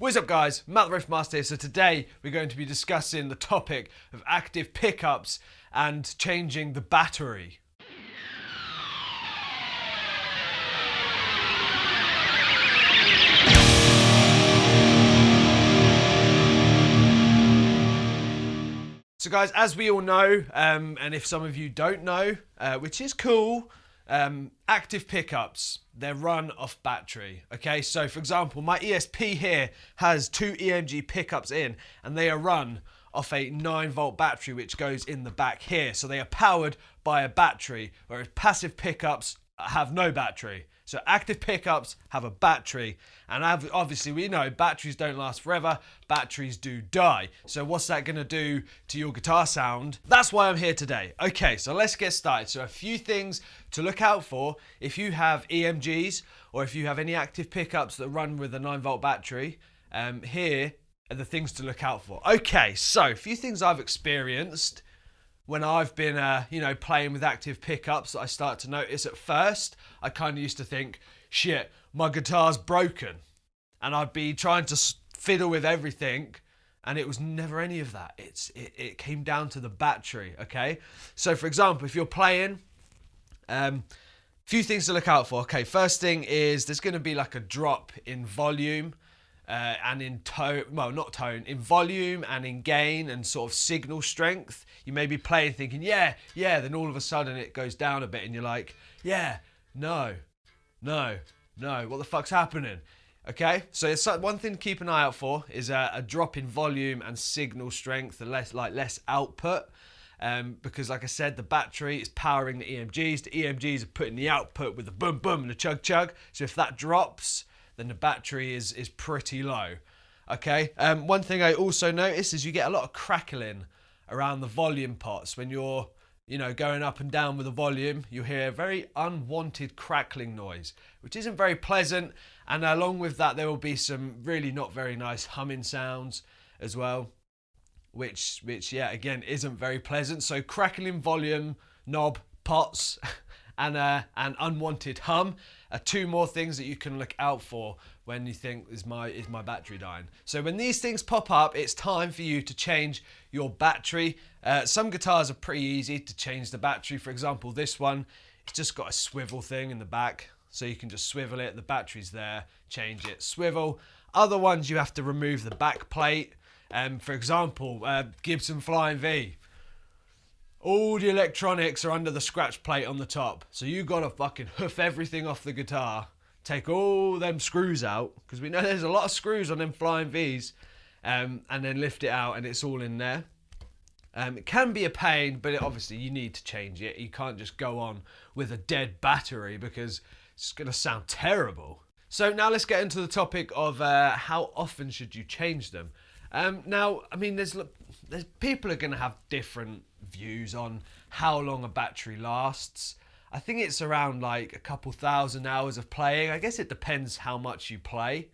What's up guys, mattriffmaster here. So today we're going to be discussing the topic of active pickups and changing the battery. So guys, as we all know, and if some of you don't know, which is cool, active pickups, they're run off battery. Okay, so for example, my ESP here has two EMG pickups in, and they are run off a 9-volt battery which goes in the back here. So they are powered by a battery, whereas passive pickups have no battery. So active pickups have a battery, and obviously we know batteries don't last forever, batteries do die. So what's that gonna do to your guitar sound? That's why I'm here today. Okay, so let's get started. So a few things to look out for if you have EMGs or if you have any active pickups that run with a 9-volt battery. Here are the things to look out for. Okay, so a few things I've experienced when I've been, playing with active pickups that I start to notice. At first, I kind of used to think, shit, my guitar's broken. And I'd be trying to fiddle with everything, and it was never any of that. It came down to the battery, okay? So for example, if you're playing, few things to look out for. Okay, first thing is there's gonna be like a drop in volume, and in tone, well not tone, in volume and in gain and sort of signal strength. You may be playing thinking, yeah, then all of a sudden it goes down a bit and you're like, yeah, no, what the fuck's happening? Okay, so it's one thing to keep an eye out for is a drop in volume and signal strength, and less output. Because like I said, the battery is powering the EMGs. The EMGs are putting the output with the boom boom and the chug chug. So if that drops, then the battery is pretty low. Okay. One thing I also notice is you get a lot of crackling around the volume pots when you're, going up and down with the volume. You hear a very unwanted crackling noise, which isn't very pleasant. And along with that, there will be some really not very nice humming sounds as well, which again isn't very pleasant. So crackling volume knob pots and unwanted hum are two more things that you can look out for when you think, is my battery dying? So when these things pop up, it's time for you to change your battery. Some guitars are pretty easy to change the battery. For example, this one, it's just got a swivel thing in the back, so you can just swivel it, the battery's there, change it, swivel. Other ones you have to remove the back plate. For example, Gibson Flying V. All the electronics are under the scratch plate on the top. So you gotta fucking hoof everything off the guitar, take all them screws out, because we know there's a lot of screws on them Flying Vs, and then lift it out and it's all in there. It can be a pain, but obviously you need to change it. You can't just go on with a dead battery because it's gonna sound terrible. So now let's get into the topic of how often should you change them. Now, I mean, there's people are going to have different views on how long a battery lasts. I think it's around like a couple thousand hours of playing. I guess it depends how much you play.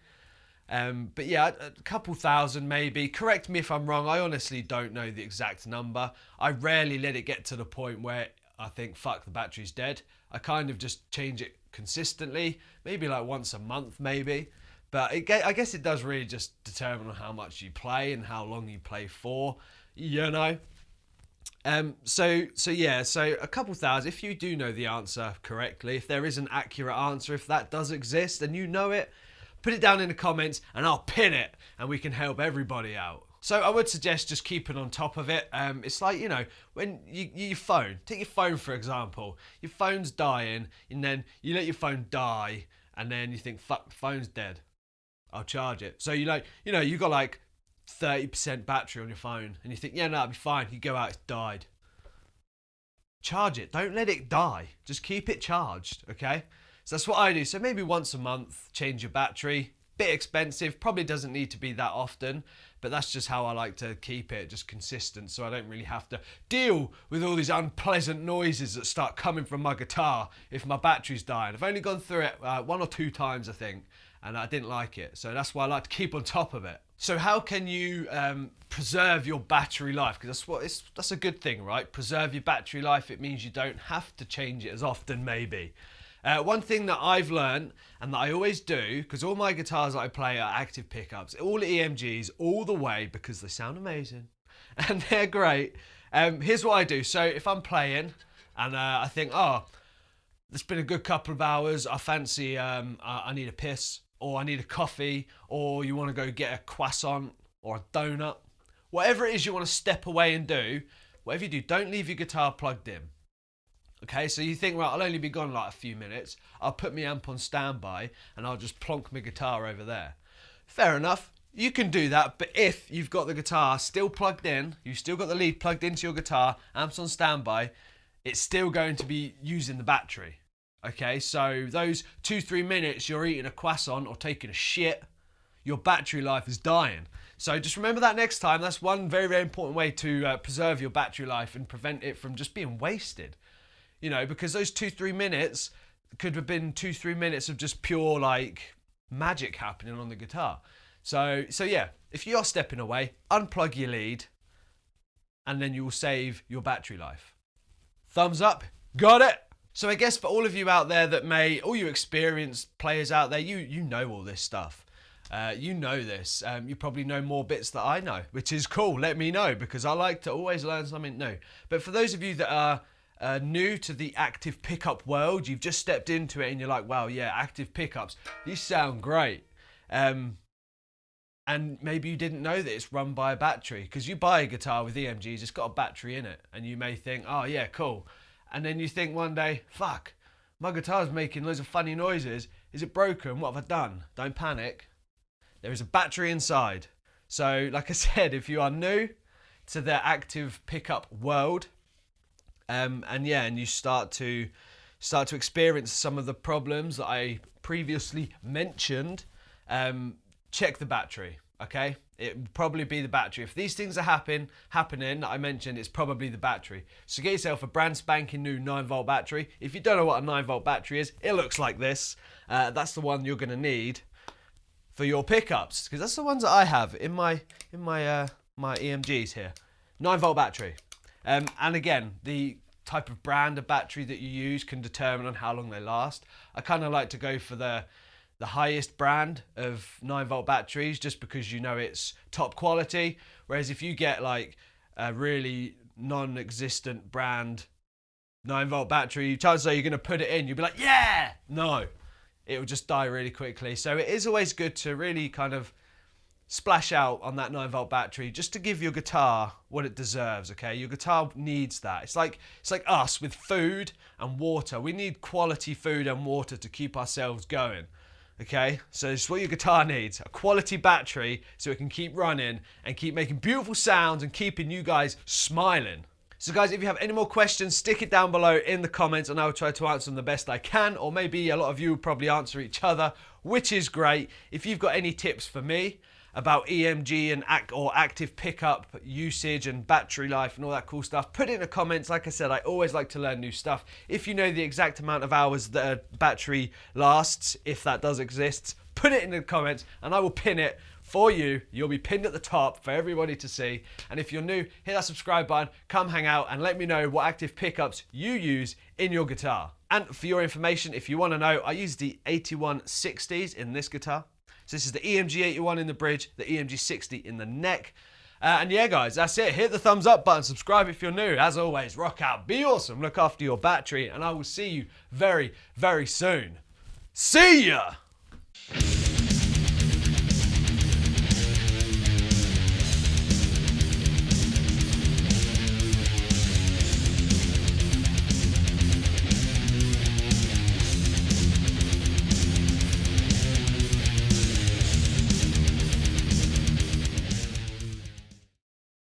But yeah, a couple thousand maybe. Correct me if I'm wrong. I honestly don't know the exact number. I rarely let it get to the point where I think, fuck, the battery's dead. I kind of just change it consistently, maybe like once a month maybe. But I guess it does really just determine on how much you play and how long you play for, So a couple thousand, if you do know the answer correctly, if there is an accurate answer, if that does exist and you know it, put it down in the comments and I'll pin it and we can help everybody out. So I would suggest just keeping on top of it. It's like, when your phone, take your phone for example, your phone's dying and then you let your phone die and then you think, fuck, the phone's dead. I'll charge it. So you got like 30% battery on your phone and you think, yeah, no, it'll be fine. You go out, it's died. Charge it. Don't let it die. Just keep it charged, okay? So that's what I do. So maybe once a month, change your battery. Bit expensive, probably doesn't need to be that often, but that's just how I like to keep it, just consistent, so I don't really have to deal with all these unpleasant noises that start coming from my guitar if my battery's dying. I've only gone through it 1 or 2 times, I think, and I didn't like it, so that's why I like to keep on top of it. So how can you preserve your battery life? Because that's a good thing, right? Preserve your battery life. It means you don't have to change it as often, maybe. One thing that I've learned and that I always do, because all my guitars that I play are active pickups, all EMGs, all the way, because they sound amazing and they're great. Here's what I do. So if I'm playing and I think, oh, it's been a good couple of hours, I fancy I need a piss, or I need a coffee, or you want to go get a croissant or a donut, whatever it is you want to step away and do, whatever you do, don't leave your guitar plugged in. Okay, so you think, right, I'll only be gone like a few minutes. I'll put my amp on standby and I'll just plonk my guitar over there. Fair enough. You can do that, but if you've got the guitar still plugged in, you've still got the lead plugged into your guitar, amp's on standby, it's still going to be using the battery. Okay, so those 2-3 minutes you're eating a croissant or taking a shit, your battery life is dying. So just remember that next time. That's one very, very important way to preserve your battery life and prevent it from just being wasted. You know, because those 2-3 minutes could have been 2-3 minutes of just pure like magic happening on the guitar. So yeah, if you are stepping away, unplug your lead and then you will save your battery life. Thumbs up, got it. So I guess for all of you out there that may, all you experienced players out there, you know all this stuff. You know this. You probably know more bits that I know, which is cool. Let me know, because I like to always learn something new. But for those of you that are new to the active pickup world, you've just stepped into it and you're like, wow, yeah, active pickups, these sound great. And maybe you didn't know that it's run by a battery, because you buy a guitar with EMGs, it's got a battery in it, and you may think, oh yeah, cool. And then you think one day, fuck, my guitar's making loads of funny noises. Is it broken? What have I done? Don't panic. There is a battery inside. So like I said, if you are new to the active pickup world, and you start to experience some of the problems that I previously mentioned, check the battery, okay? It will probably be the battery. If these things are happening that I mentioned, it's probably the battery. So get yourself a brand spanking new 9-volt battery. If you don't know what a 9-volt battery is, it looks like this. That's the one you're going to need for your pickups, because that's the ones that I have in my EMGs here. 9-volt battery. And again, the type of brand of battery that you use can determine on how long they last. I kind of like to go for the highest brand of 9-volt batteries, just because you know it's top quality. Whereas if you get like a really non-existent brand 9-volt battery, chances are you're going to put it in, you'll be like, yeah! No, it will just die really quickly. So it is always good to really kind of splash out on that 9-volt battery, just to give your guitar what it deserves, okay? Your guitar needs that. It's like us with food and water. We need quality food and water to keep ourselves going, okay? So it's what your guitar needs, a quality battery so it can keep running and keep making beautiful sounds and keeping you guys smiling. So guys, if you have any more questions, stick it down below in the comments and I will try to answer them the best I can, or maybe a lot of you will probably answer each other, which is great. If you've got any tips for me about EMG and active pickup usage and battery life and all that cool stuff, put it in the comments. Like I said, I always like to learn new stuff. If you know the exact amount of hours that a battery lasts, if that does exist, put it in the comments and I will pin it for you. You'll be pinned at the top for everybody to see. And if you're new, hit that subscribe button, come hang out and let me know what active pickups you use in your guitar. And for your information, if you want to know, I use the 8160s in this guitar. So this is the EMG 81 in the bridge, the EMG 60 in the neck. And yeah, guys, that's it. Hit the thumbs up button, subscribe if you're new. As always, rock out, be awesome, look after your battery, and I will see you very, very soon. See ya!